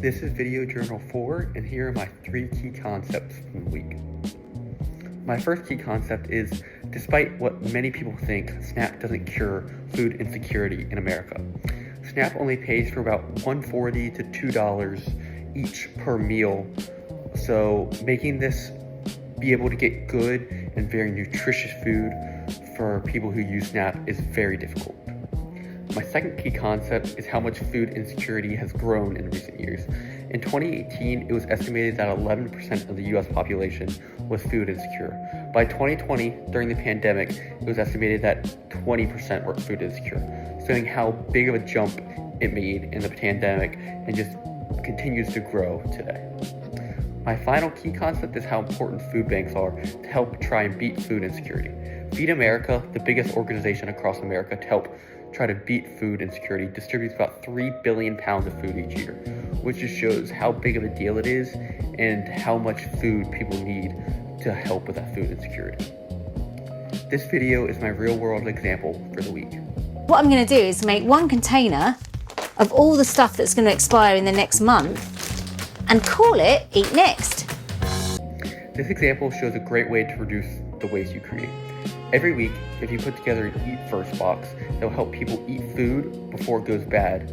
This is Video Journal 4, and here are my 3 key concepts from the week. My first key concept is, despite what many people think, SNAP doesn't cure food insecurity in America. SNAP only pays for about $1.40 to $2 each per meal, so making this be able to get good and very nutritious food for people who use SNAP is very difficult. My second key concept is how much food insecurity has grown in recent years. In 2018, it was estimated that 11% of the US population was food insecure. By 2020, during the pandemic, it was estimated that 20% were food insecure, showing how big of a jump it made in the pandemic and just continues to grow today. My final key concept is how important food banks are to help try and beat food insecurity. Feed America, the biggest organization across America to help try to beat food insecurity, distributes about 3 billion pounds of food each year, which just shows how big of a deal it is and how much food people need to help with that food insecurity. This video is my real-world example for the week. What I'm going to do is make one container of all the stuff that's going to expire in the next month and call it Eat Next. This example shows a great way to reduce the waste you create. Every week, if you put together an Eat First box, it'll help people eat food before it goes bad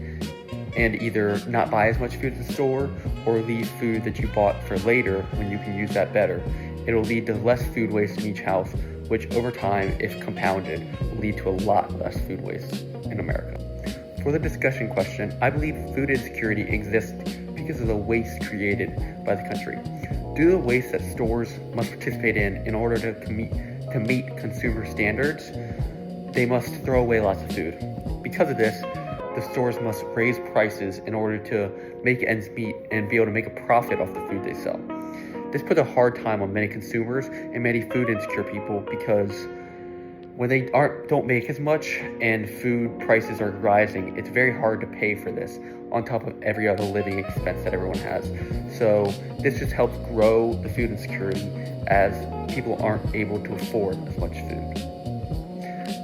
and either not buy as much food at the store or leave food that you bought for later when you can use that better. It'll lead to less food waste in each house, which over time, if compounded, will lead to a lot less food waste in America. For the discussion question, I believe food insecurity exists because of the waste created by the country. Due to the waste that stores must participate in order to meet consumer standards, they must throw away lots of food. Because of this, the stores must raise prices in order to make ends meet and be able to make a profit off the food they sell. This puts a hard time on many consumers and many food insecure people because when they don't make as much and food prices are rising, it's very hard to pay for this on top of every other living expense that everyone has. So this just helps grow the food insecurity as people aren't able to afford as much food.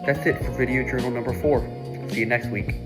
That's it for Video Journal number 4. See you next week.